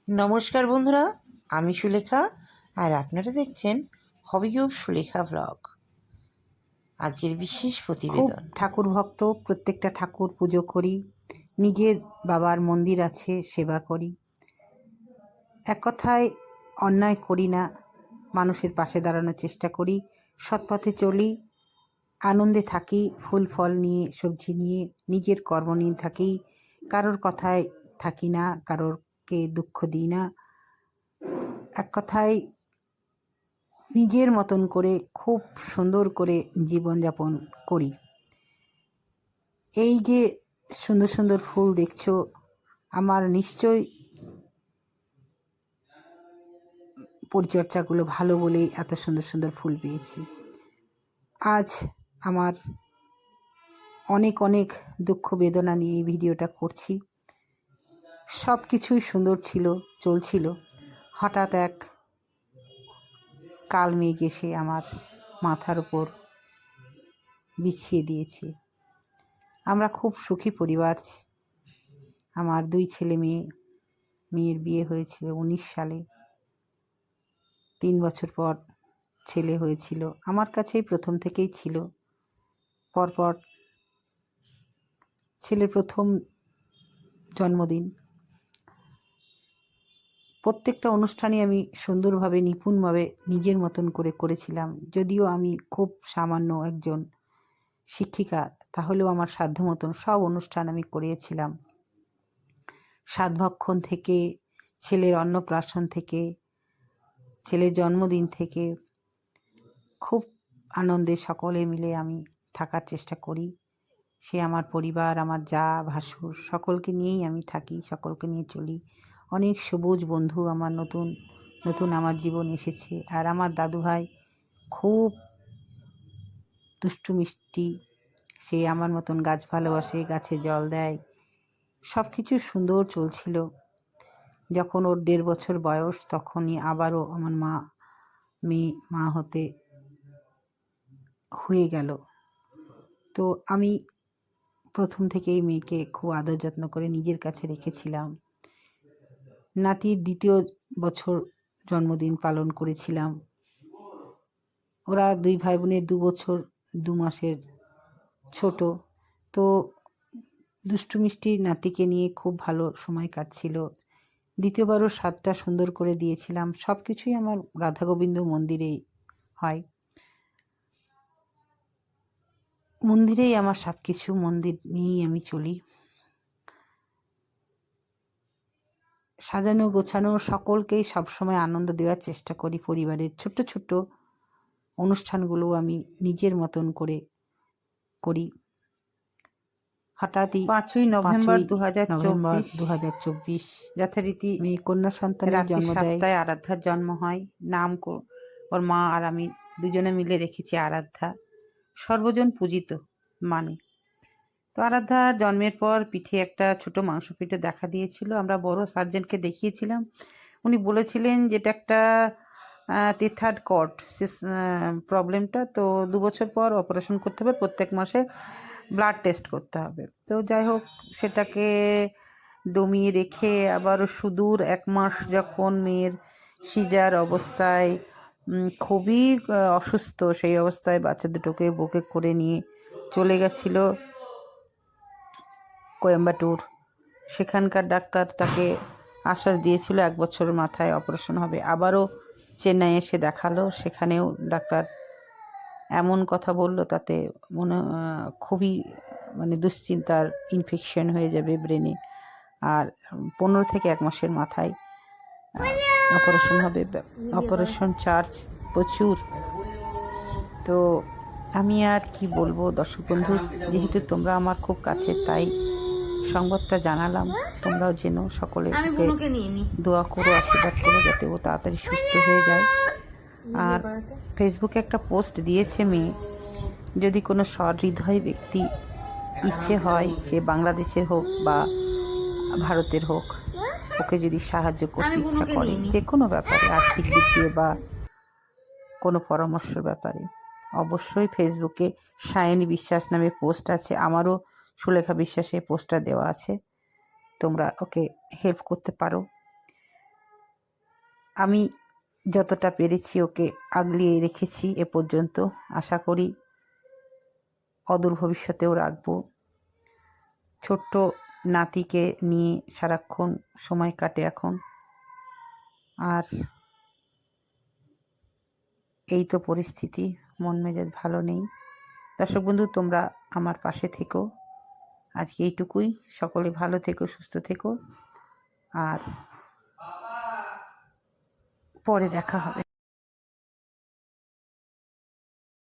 নমস্কার বন্ধুরা, আমি সুলেখা আর আপনারা দেখছেন হবি অফ সুলেখা ব্লগ। আজকের বিশেষ খুব প্রতিবেদন। ঠাকুর ভক্ত, প্রত্যেকটা ঠাকুর পুজো করি, নিজের বাবার মন্দির আছে সেবা করি। এক কথায় অন্যায় করি না, মানুষের পাশে দাঁড়ানোর চেষ্টা করি, সৎপথে চলি, আনন্দে থাকি, ফুল ফল নিয়ে, সবজি নিয়ে, নিজের কর্ম নিয়ে থাকি, কারোর কথায় থাকি না, কারোরকে দুঃখ দিই না। এক কথায় নিজের মতন করে খুব সুন্দর করে জীবনযাপন করি। এই যে সুন্দর সুন্দর ফুল দেখছো, আমার নিশ্চয় পরিচর্যাগুলো ভালো বলেই এত সুন্দর সুন্দর ফুল পেয়েছি। আজ আমার অনেক অনেক দুঃখ বেদনা নিয়ে এই ভিডিওটা করছি। সব কিছুই সুন্দর ছিল, চলছিল, হঠাৎ এক কাল মেঘ এসে আমার মাথার উপর বিছিয়ে দিয়েছে। আমরা খুব সুখী পরিবার, আমার 2 ছেলে মেয়ে, মেয়ের বিয়ে হয়েছিল 19 সালে, 3 বছর পর ছেলে হয়েছিল। আমার কাছেই প্রথম থেকেই ছিল। পরপর ছেলের প্রথম জন্মদিন, প্রত্যেকটা অনুষ্ঠানই আমি সুন্দরভাবে নিপুণভাবে নিজের মতন করে করেছিলাম। যদিও আমি খুব সামান্য একজন শিক্ষিকা, তাহলেও আমার সাধ্য মতন সব অনুষ্ঠান আমি করিয়েছিলাম। সাধভক্ষণ থেকে, ছেলের অন্নপ্রাশন থেকে, ছেলের জন্মদিন থেকে খুব আনন্দে সকলে মিলে আমি থাকার চেষ্টা করি। সে আমার পরিবার, আমার জা, ভাসুর, সকলকে নিয়েই আমি থাকি, সকলকে নিয়ে চলি। অনেক সবুজ বন্ধু আমার নতুন নতুন আমার জীবনে এসেছে। আর আমার দাদুভাই খুব দুষ্টু মিষ্টি, সে আমার মতন গাছ ভালোবাসে, গাছে জল দেয়, সব কিছু সুন্দর চলছিল। যখন ওর 1.5 বছর বয়স, তখনই আবারও আমার মেয়ে মা হতে হয়ে গেল। তো আমি প্রথম থেকেই মেয়েকে খুব আদর যত্ন করে নিজের কাছে রেখেছিলাম। নাতির 2য় বছর জন্মদিন পালন করেছিলাম। ওরা 2 ভাই বোনের 2 বছর 2 মাসের ছোট। তো দুষ্টু মিষ্টি নাতিকে নিয়ে খুব ভালো সময় কাটছিল। দ্বিতীয়বারও স্বাদটা সুন্দর করে দিয়েছিলাম। সব কিছুই আমার রাধা গোবিন্দ মন্দিরেই হয়। মন্দিরেই আমার সব কিছু, মন্দির নিয়েই আমি চলি। সাজানো গোছানো, সকলকেই সবসময় আনন্দ দেওয়ার চেষ্টা করি। পরিবারের ছোট্ট ছোট্ট অনুষ্ঠানগুলো আমি নিজের মতন করে করি। হঠাৎই 5ই নভেম্বর 2024 যথারীতি মেয়ে কন্যা সন্তানের রাত্রি জন্ম দেয়। 7টায় আরাধ্যার জন্ম হয়। নাম ওর মা আর আমি দুজনে মিলে রেখেছি আরাধ্যা, সর্বজন পূজিত মানে। তো আরাধ্যার জন্মের পর পিঠে একটা ছোট মাংসপিণ্ড দেখা দিয়েছিল। আমরা বড় সার্জেনকে দেখিয়েছিলাম। উনি বলেছিলেন যেটা একটা তেথার্ড কর্ড প্রবলেমটা, তো 2 বছর পর অপারেশন করতে হবে, প্রত্যেক মাসে ব্লাড টেস্ট করতে হবে। তো যাই হোক, সেটাকে দমিয়ে রেখে আবারও সুদূর 1 মাস যখন মেয়ের সিজার অবস্থায়, খুবই অসুস্থ, সেই অবস্থায় বাচ্চা দুটোকে বুকে করে নিয়ে চলে গেছিল কোয়েম্বাটুর। সেখানকার ডাক্তার তাকে আশ্বাস দিয়েছিল 1 বছরের মাথায় অপারেশন হবে। আবারও চেন্নাই এসে দেখালো, সেখানেও ডাক্তার এমন কথা বলল, তাতে খুবই দুশ্চিন্তার, ইনফেকশন হয়ে যাবে ব্রেনে, আর 15 থেকে 1 মাসের মাথায় অপারেশন হবে। অপারেশন চার্জ প্রচুর। তো আমি আর কি বলবো দর্শক বন্ধু, যেহেতু তোমরা আমার খুব কাছে, তাই সংবাদটা জানালাম। তোমরাও জেনো, সকলে দোয়া করো, আশীর্বাদ করো যাতে ও তাড়াতাড়ি সুস্থ হয়ে যায়। আর ফেসবুকে একটা পোস্ট দিয়েছে মেয়ে, যদি কোনো সহৃদয় ব্যক্তি ইচ্ছে হয়, সে বাংলাদেশের হোক বা ভারতের হোক, ওকে যদি সাহায্য করতে ইচ্ছা করে যে কোনো ব্যাপারে, আর্থিক দিক দিয়ে বা কোনো পরামর্শের ব্যাপারে, অবশ্যই ফেসবুকে সায়নী বিশ্বাস নামে পোস্ট আছে, আমারও সুলেখা বিশ্বাসে পোস্টটা দেওয়া আছে, তোমরা ওকে হেল্প করতে পারো। আমি যতটা পেরেছি ওকে আগলিয়ে রেখেছি এ পর্যন্ত, আশা করি অদূর ভবিষ্যতেও রাখবো। ছোট্ট নাতিকে নিয়ে সারাক্ষণ সময় কাটে এখন। আর এই তো পরিস্থিতি, মন মেজাজ ভালো নেই। দর্শক বন্ধু, তোমরা আমার পাশে থেকো। আজকে এইটুকুই। সকলে ভালো থেকো, সুস্থ থেকো, আর পরে দেখা হবে।